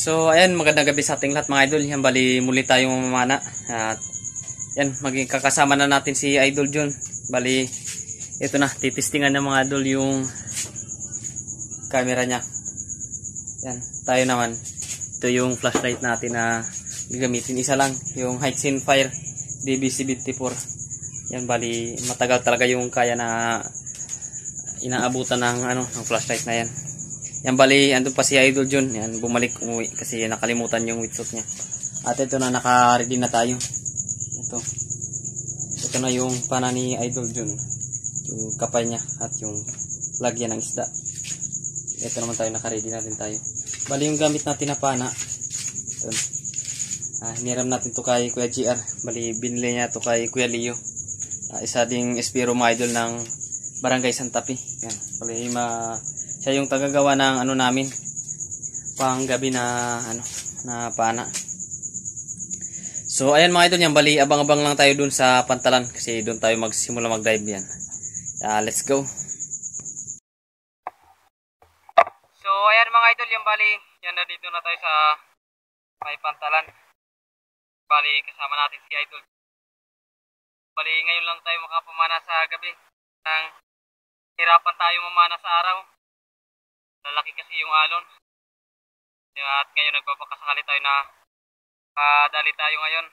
So ayan, magandang gabi sa ating lahat mga idol. Yan, bali muli tayong mamamana. At yan, maging kakasama na natin si Idol John. Bali ito na, titistingan ng mga idol yung camera niya. Yan, tayo naman. Ito yung flashlight natin na gagamitin. Isa lang, yung Hisense Fire DB74. Yan, bali matagal talaga yung kaya na inaabutan ng ng flashlight na yan. Yan, bali andun pa si Idol John. Yan, bumalik umuwi kasi nakalimutan yung wetsuit niya. At ito na, naka-ready na tayo. Ito na yung pana ni Idol John. Yung kapay niya at yung lagyan ng isda. Ito naman tayo, naka-ready na rin tayo. Bali yung gamit natin na pana. Ito. Hiniram natin to kay Kuya GR. Bali binili niya to kay Kuya Leo. Isa ding espiro mga idol ng Barangay Santa Fe. Yan. Bali siya yung tagagawa ng namin pang gabi na na pana. So ayan mga idol, yan, bali abang-abang lang tayo dun sa Pantalan kasi doon tayo magsimula mag-dive yan. Let's go. So ayan mga idol, yan, bali yan, na dito na tayo sa may Pantalan. Bali kasama natin si Idol. Bali ngayon lang tayo makapamana sa gabi. Hirapan tayo mamana sa araw. Lalaki kasi yung alon. At ngayon nagpapakasakali tayo na dali tayo ngayon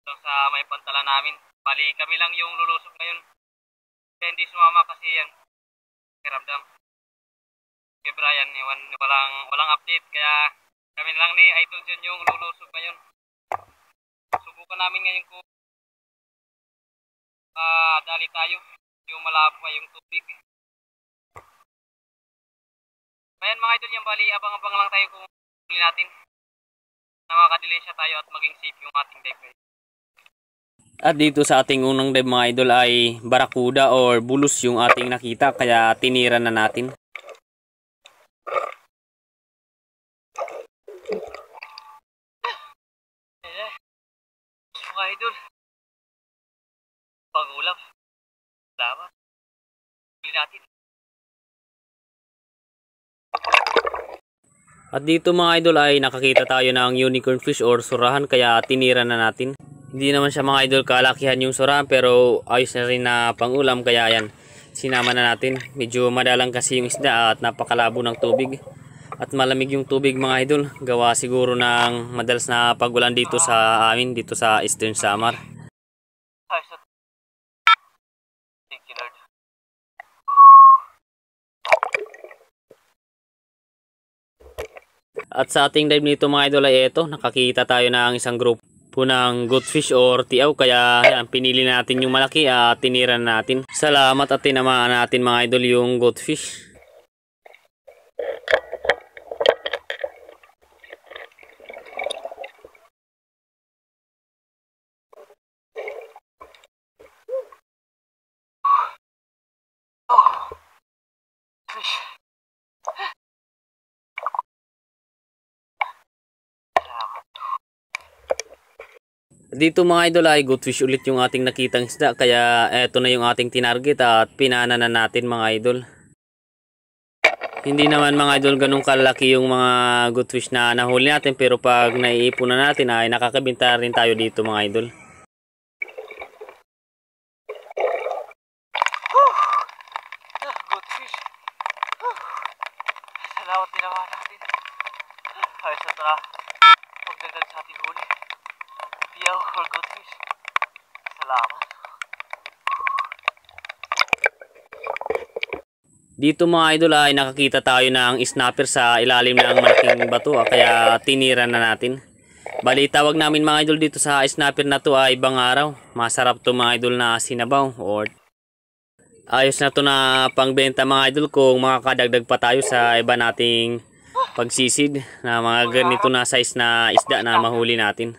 doon sa may Pantalan namin. Bali kami lang yung lulusog ngayon. Kaya hindi sumama kasi yan, kiramdam. Okay Brian, walang update, kaya kami lang ni Idol John yung lulusog ngayon. Subukan namin ngayon kung dali tayo, yung malabo pa yung tubig. Ayan mga idol, yan, bali abang-abang lang tayo kung huli natin na makadilisya tayo at maging safe yung ating dive. At dito sa ating unang dive mga idol ay barakuda or bulus yung ating nakita, kaya tinira na natin. Mga idol, pang-ulam, salamat, huli natin. At dito mga idol ay nakakita tayo ng unicorn fish or surahan, kaya tinira na natin. Hindi naman siya mga idol kalakihan yung surahan, pero ayos na rin na pangulam, kaya yan, sinama na natin. Medyo madalang kasi yung isda at napakalabo ng tubig. At malamig yung tubig mga idol, gawa siguro ng madalas na pagulan dito sa amin, dito sa Eastern Samar. At sa ating dive nito mga idol ay ito, nakakita tayo ng isang grupo ng goatfish or tiaw, kaya yan, pinili natin yung malaki at tinira natin. Salamat at tinamaan natin mga idol yung goatfish. Dito mga idol ay goatfish ulit yung ating nakitang isda, kaya eto na yung ating tinarget at pinana na natin mga idol. Hindi naman mga idol ganun kalaki yung mga goatfish na nahuli natin, pero pag naiipon na natin ay nakakabenta rin tayo dito mga idol. Goatfish. Salamat din naman natin. Ayos na tara. Pagdagal sa ating huli. Tiaw or goatfish. Salamat. Dito mga idol ay nakakita tayo ng snapper sa ilalim ng malaking bato, kaya tinira na natin. Bali tawag namin mga idol dito sa snapper na to ay bangaraw. Masarap to mga idol na sinabaw, or ayos na to na pangbenta mga idol kung makakadagdag pa tayo sa iba nating pagsisid na mga ganito na size na isda na mahuli natin.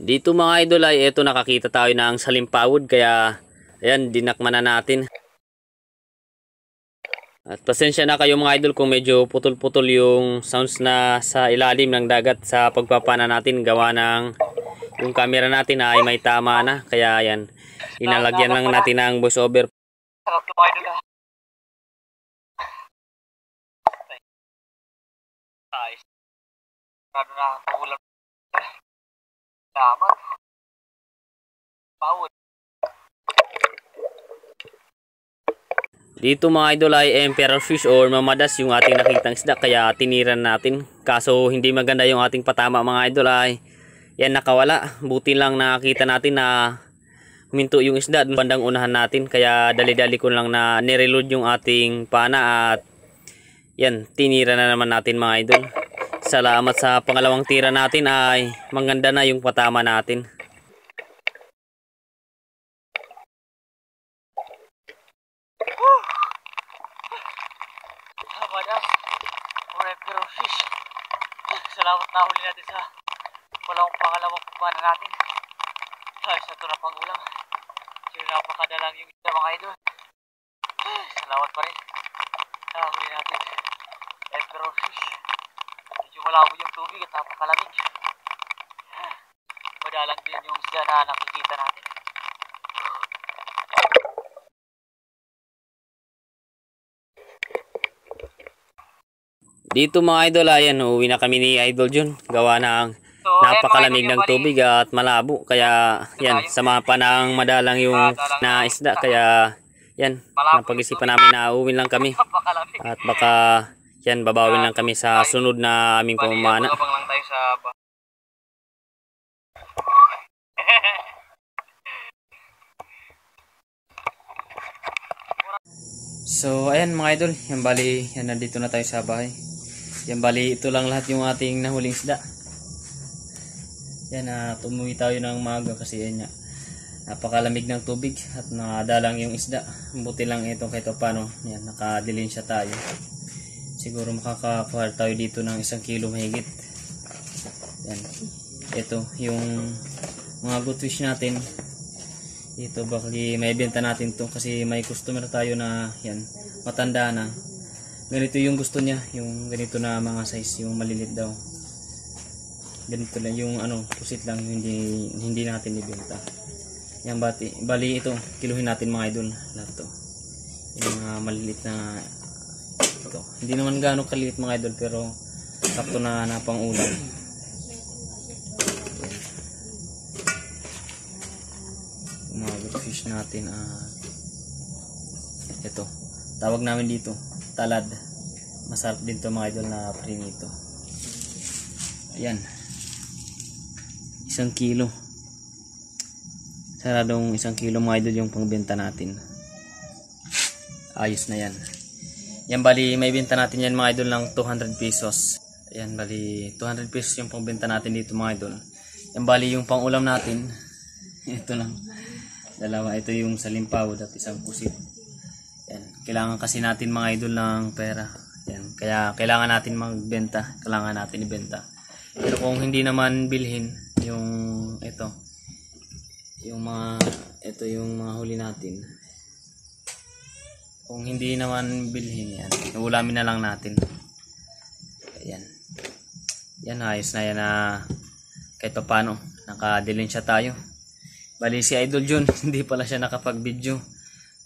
Dito mga idol ay eto nakakita tayo ng salimpawod kaya ayan dinakman na natin. At pasensya na kayo mga idol kung medyo putol-putol yung sounds na sa ilalim ng dagat sa pagpapana natin gawa ng yung camera natin ay may tama na kaya ayan inalagyan lang natin ng voice over. Sarap yung idol ah. Ayos. Ano na ulam. Dapat. Pawod. Dito mga idol ay emperor fish or mamadas yung ating nakitang isda kaya tiniran natin. Kaso hindi maganda yung ating patama mga idol ay yan nakawala. Buti lang nakita natin na huminto yung isda dun bandang unahan natin kaya dali-dali ko lang na nireload yung ating pana at yan tinira na naman natin mga idol. Salamat sa pangalawang tira natin ay maganda na yung patama natin. Madas. Forever fish. Salamat na huli natin sa pangalawang pagpana natin. Ayos na ito na pang ulam. Sino napakadalang yung isda mga idol. Salamat pa rin. Nahuli natin. Forever fish. Medyo malabo yung tubig at napakalamig. Madalang din yung isda na nakikita natin. Dito mga idol ayan uuwi na kami ni Idol Jun gawa ng napakalamig ng tubig at malabo kaya yan sama pa ng madalang yung na isda kaya yan napag-isipan namin na uuwi lang kami at baka yan babawin lang kami sa sunod na aming pamamana. So ayan mga idol, yan bali yan nandito na tayo sa bahay. Yan bali ito lang lahat yung ating nahuling isda. Yan tumuwi tayo ng maaga kasi yan napakalamig ng tubig at nakadalang yung isda. Buti lang ito kahit paano yan nakadilin siya tayo. Siguro makakakuha tayo dito ng 1 kilo mahigit. Yan. Ito yung mga goldfish natin. Ito bali may benta natin to kasi may customer tayo na yan matanda na. Ganito yung gusto niya, yung ganito na mga size, yung malilit daw. Ganito lang yung pusit lang hindi natin ibenta. Yan bali ito, kiluhin natin mga idol lahat to. Yung malilit na ito. Hindi naman gaano kaliit mga idol pero sakto na pang ulam. Mga goldfish natin ito tawag namin dito talad, masarap din to mga idol na prinito. Ayan 1 kilo saradong 1 kilo mga idol yung pangbenta natin. Ayos na yan. Yan bali may benta natin yan mga idol ng 200 pesos. Ayan bali 200 pesos yung pangbenta natin dito mga idol. Yan bali yung pang ulam natin ito lang dalawa, ito yung salimpawod at isang pusit. Yan. Kailangan kasi natin mga idol ng pera. Yan. Kaya kailangan natin magbenta, kailangan natin ibenta. Pero kung hindi naman bilhin yung ito yung mga huli natin, kung hindi naman bilhin yan ulamin na lang natin. Ayan. Yan ayos na yan kahit pa paano nakadilin siya tayo. Bali si Idol Jun hindi pala siya nakapag-video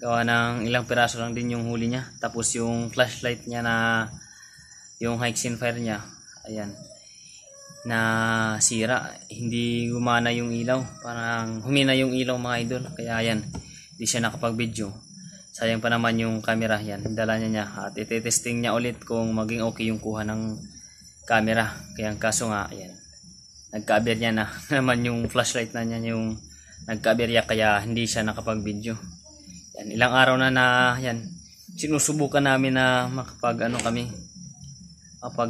gawa ng ilang piraso lang din yung huli niya, tapos yung flashlight niya na yung Hexenfire niya ayan na sira, hindi gumana yung ilaw, parang humina yung ilaw mga idol kaya ayan hindi siya nakapag-video. Sayang pa naman yung camera, yan dala niya at ite-testing niya ulit kung maging okay yung kuha ng camera. Kaya ang kaso nga ayan nagka-aberya na naman yung flashlight na niya, yung nagka-aberya kaya hindi siya nakapag-video. Yan, ilang araw na yan sinusubukan namin na makapag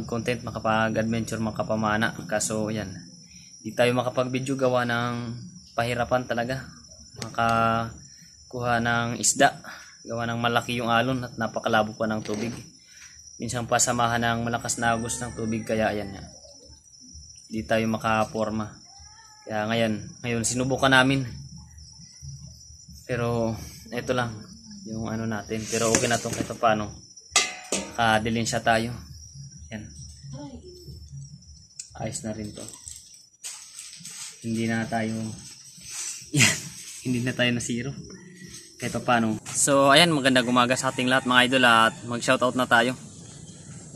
content, makapag-adventure, makapamana. Kaso yan di tayo makapag-video gawa ng pahirapan talaga makakuha ng isda gawa ng malaki yung alon at napakalabo pa ng tubig. Minsan pa samahan ng malakas na agos ng tubig kaya ayan di tayo makaporma. Kaya ngayon sinubukan namin. Pero ito lang yung ano natin. Pero okay na to kahit paano. Nakadilinsya tayo. Yan. Ayos na rin to. Hindi na tayo yan. Hindi na tayo na zero. Kahit paano. So ayan, magandang umaga sa ating lahat mga idol at mag-shoutout na tayo.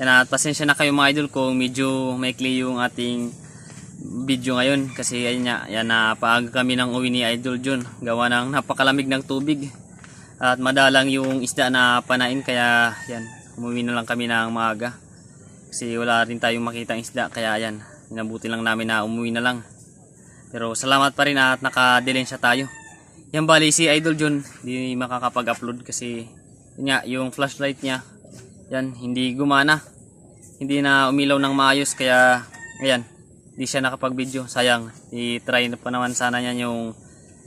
Yan, at pasensya na kayo mga idol kung medyo maikli yung ating video ngayon kasi ayun nga, yan, napaaga kami ng uwi ni Idol John. Gawa ng napakalamig ng tubig at madalang yung isda na panain, kaya yan, umuwi na lang kami ng maaga kasi wala rin tayong makitang isda, kaya yan, inabuti lang namin na umuwi na lang. Pero salamat pa rin at nakadilensya tayo. Yan, bali si Idol John hindi makakapag-upload kasi yun nga, yung flashlight niya yan, hindi gumana, hindi na umilaw ng maayos, kaya ayan, hindi siya nakapag-video. Sayang, i-try na pa naman sana niya yung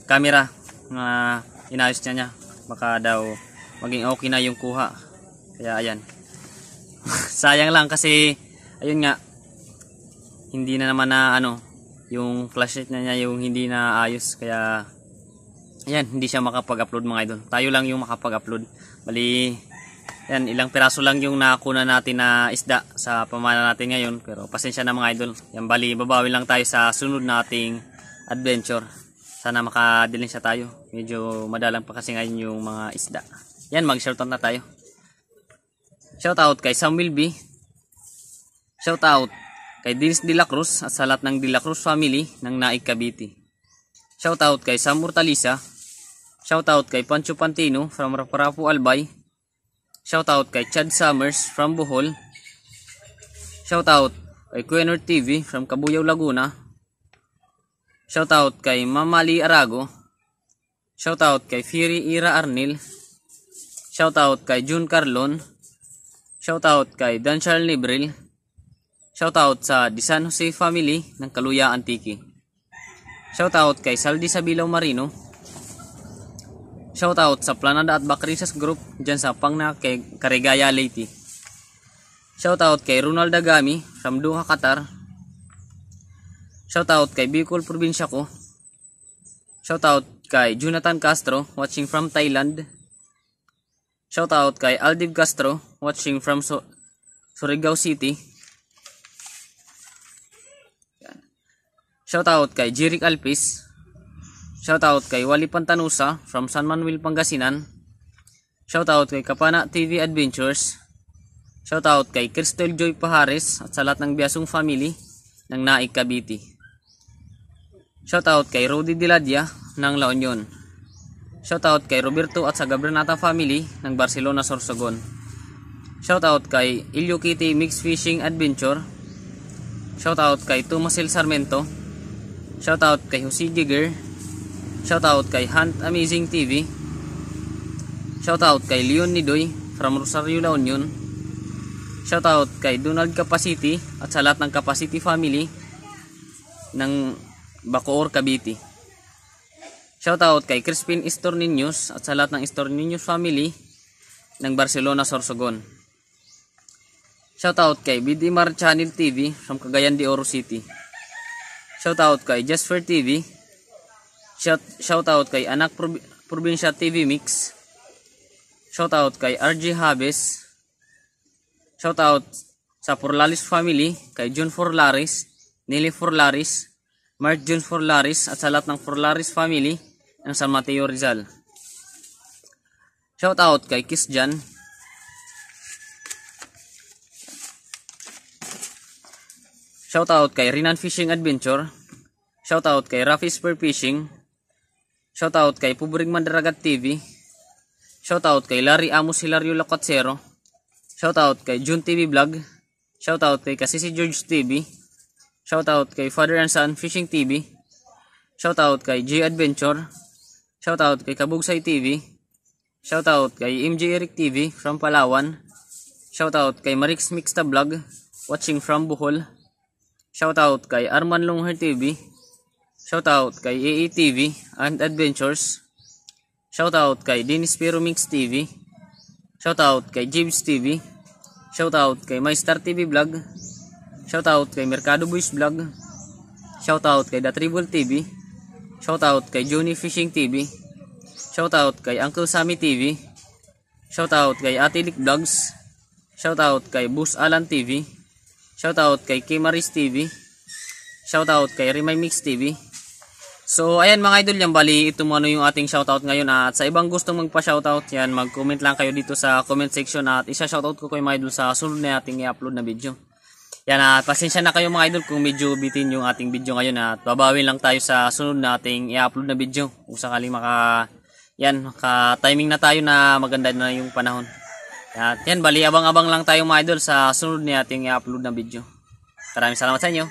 camera na inayos niya. Baka daw maging okay na yung kuha. Kaya ayan. Sayang lang kasi ayun nga, hindi na naman na ano, yung flashlight niya yung hindi na ayos. Kaya ayan, hindi siya makapag-upload mga idol. Tayo lang yung makapag-upload. Bali, yan, ilang piraso lang yung nakuna natin na isda sa pamana natin ngayon. Pero pasensya na mga idol. Yan, bali, babawi lang tayo sa sunod nating adventure. Sana makadilinsya tayo. Medyo madalang pa kasi ngayon yung mga isda. Yan, mag-shoutout na tayo. Shoutout kay Samuel B. Shoutout kay Dennis De La Cruz at sa lahat ng De La Cruz family ng Naik Cavite. Shoutout kay Sam Mortalisa. Shoutout kay Pancho Pantino from Rapu Albay. Shoutout kay Chad Summers from Bohol. Shoutout kay Quenor TV from Cabuyao, Laguna. Shoutout kay Mamali Arago. Shoutout kay Fury Ira Arnil. Shoutout kay June Carlon. Shoutout kay Dan Charles Libril. Shoutout sa Di San Jose family ng Kaluya Antique. Shoutout kay Saldi Sabilaw Marino. Shoutout sa Planada at Bacrisas Group dyan sa Pangna kay Karigaya Leyte. Shoutout kay Ronald Dagami from Doha, Qatar. Shoutout kay Bicol Probinsya ko. Shoutout kay Jonathan Castro watching from Thailand. Shoutout kay Aldiv Castro watching from Surigao City. Shoutout kay Jeric Alpis. Shoutout kay Wally Pantanusa from San Manuel, Pangasinan. Shoutout kay Kapana TV Adventures. Shoutout kay Crystal Joy Pahares at sa lahat ng Biasong family ng Naik Cavite. Shoutout kay Rodi Diladia ng La Union. Shoutout kay Roberto at sa Gabranata family ng Barcelona, Sorsogon. Shoutout kay Ilyo Kitty Mixed Fishing Adventure. Shoutout kay Tomasil Sarmento. Shoutout kay Jose Giger. Shoutout kay Hunt Amazing TV. Shoutout kay Leon Nidoy from Rosario, La Union. Shoutout kay Donald Capacity at sa lahat ng Capacity family ng Bacoor, Cavite. Shoutout kay Crispin Estorninos at sa lahat ng Estorninos family ng Barcelona, Sorsogon. Shoutout kay BD Mar Channel TV from Cagayan de Oro City. Shoutout kay Jasper TV. Shoutout kay Anak Probinsya TV Mix. Shoutout kay RJ Habes. Shoutout sa Forlaris family kay John Forlaris, Nelly Forlaris, Mark John Forlaris at sa lahat ng Forlaris family ng San Mateo, Rizal. Shoutout kay Kiss Jan. Shoutout kay Rinan Fishing Adventure. Shoutout kay Rafi Spear Fishing. Shoutout kay Pubring Mandaragat TV. Shoutout kay Larry Amos Hilario Locatsero. Shoutout kay June TV Vlog. Shoutout kay Kasisi George TV. Shoutout kay Father and Son Fishing TV. Shoutout kay J Adventure. Shoutout kay Kabugsay TV. Shoutout kay MJ Eric TV from Palawan. Shoutout kay Marix Mixta Vlog watching from Bohol. Shoutout kay Arman Longher TV. Shoutout kay AA TV and Adventures. Shoutout kay Dennis Pero Mix TV. Shoutout kay James TV. Shoutout kay My Star TV Vlog. Shoutout kay Mercado Boys Vlog. Shoutout kay The Tribal TV. Shoutout kay Johnny Fishing TV. Shoutout kay Uncle Sammy TV. Shoutout kay Ate Lick Vlogs. Shoutout kay Boss Alan TV. Shoutout kay Kimaris TV. Shoutout kay Remay Mix TV. So ayan mga idol, yan bali ito mo yung ating shoutout ngayon. At sa ibang gustong magpa-shoutout yan, mag-comment lang kayo dito sa comment section at isa-shoutout ko kayo mga idol sa sunod na ating i-upload na video. Yan, at pasensya na kayo mga idol kung medyo bitin yung ating video ngayon at babawin lang tayo sa sunod na ating i-upload na video kung sakaling maka-timing na tayo na maganda na yung panahon. At yan, bali abang-abang lang tayo mga idol sa sunod na ating i-upload na video. Maraming salamat sa inyo.